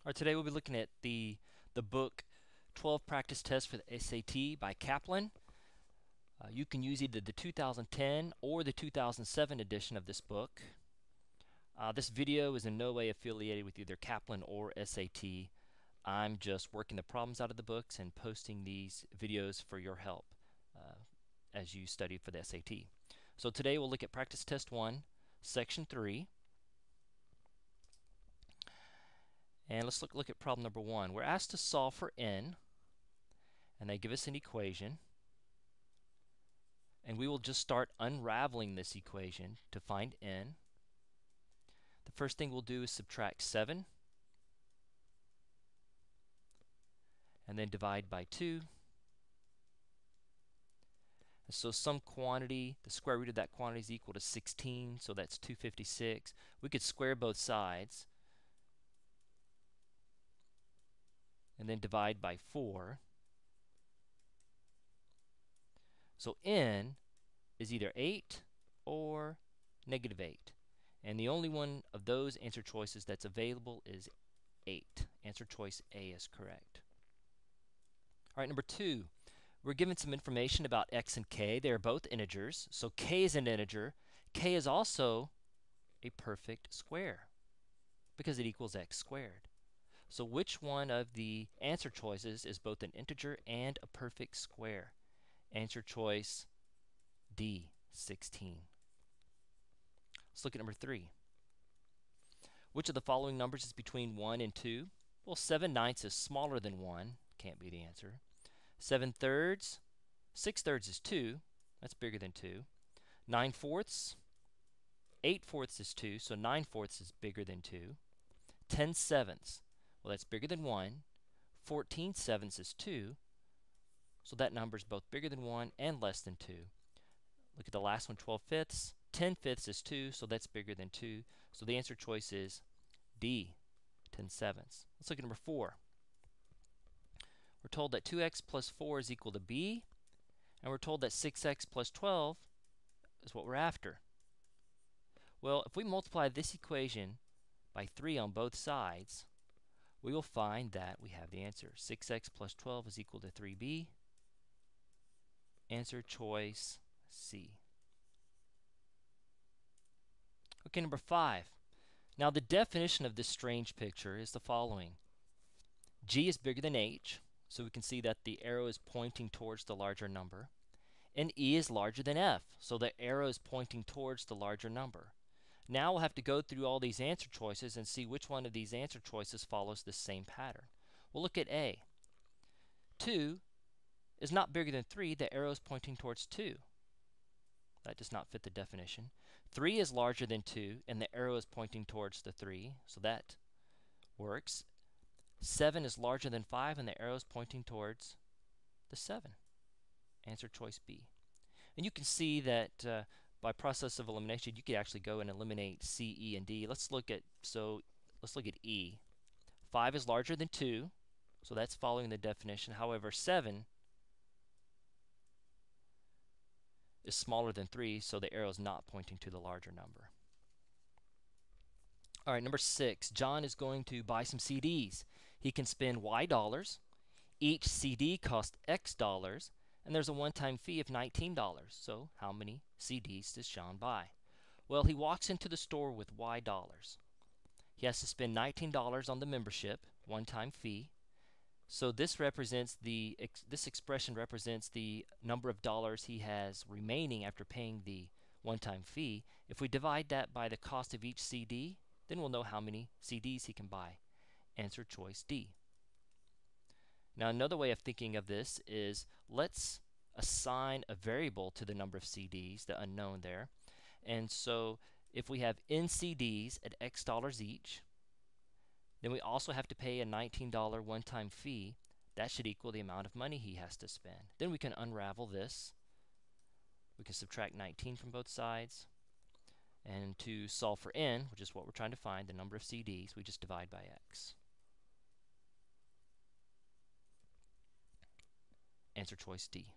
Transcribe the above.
Alright, today we'll be looking at the book 12 Practice Tests for the SAT by Kaplan. You can use either the 2010 or the 2007 edition of this book. This video is in no way affiliated with either Kaplan or SAT. I'm just working the problems out of the books and posting these videos for your help as you study for the SAT. So today we'll look at Practice Test 1, Section 3. And let's look at problem number 1. We're asked to solve for n, and they give us an equation. And we will just start unraveling this equation to find n. The first thing we'll do is subtract 7, and then divide by 2. And so some quantity, the square root of that quantity is equal to 16, so that's 256. We could square both sides and then divide by 4. So n is either 8 or negative 8. And the only one of those answer choices that's available is 8. Answer choice A is correct. Alright, number 2. We're given some information about x and k. They are both integers. So k is an integer. K is also a perfect square because it equals x squared. So which one of the answer choices is both an integer and a perfect square? Answer choice D, 16. Let's look at number 3. Which of the following numbers is between 1 and 2? Well, 7/9 is smaller than 1. Can't be the answer. 7/3, 6/3 is 2. That's bigger than 2. 9/4, 8/4 is 2. So 9/4 is bigger than 2. 10/7, well, that's bigger than 1. 14/7 is 2. So that number is both bigger than 1 and less than 2. Look at the last one, 12/5. 10/5 is 2, so that's bigger than 2. So the answer choice is D, 10/7. Let's look at number 4. We're told that 2x plus 4 is equal to b, and we're told that 6x plus 12 is what we're after. Well, if we multiply this equation by 3 on both sides, we will find that we have the answer. 6x plus 12 is equal to 3b. Answer choice C. Okay, number 5. Now the definition of this strange picture is the following. G is bigger than H, so we can see that the arrow is pointing towards the larger number. And E is larger than F, so the arrow is pointing towards the larger number. Now we'll have to go through all these answer choices and see which one of these answer choices follows this same pattern. We'll look at A. 2 is not bigger than 3. The arrow is pointing towards 2. That does not fit the definition. 3 is larger than 2, and the arrow is pointing towards the 3, so that works. 7 is larger than 5, and the arrow is pointing towards the 7. Answer choice B. And you can see that by process of elimination, you could actually go and eliminate C, E, and D. Let's look at E. 5 is larger than 2, so that's following the definition. However, 7 is smaller than 3, so the arrow is not pointing to the larger number. All right, number 6. John is going to buy some CDs. He can spend Y dollars. Each CD costs X dollars, and there's a one-time fee of $19. So how many CDs does John buy? Well, he walks into the store with Y dollars. He has to spend $19 on the membership, one-time fee. So this expression represents the number of dollars he has remaining after paying the one-time fee. If we divide that by the cost of each CD, then we'll know how many CDs he can buy. Answer choice D. Now another way of thinking of this is let's assign a variable to the number of CDs, the unknown there. And so if we have n CDs at X dollars each, then we also have to pay a $19 one-time fee. That should equal the amount of money he has to spend. Then we can unravel this. We can subtract 19 from both sides. And to solve for n, which is what we're trying to find, the number of CDs, we just divide by X. Answer choice D.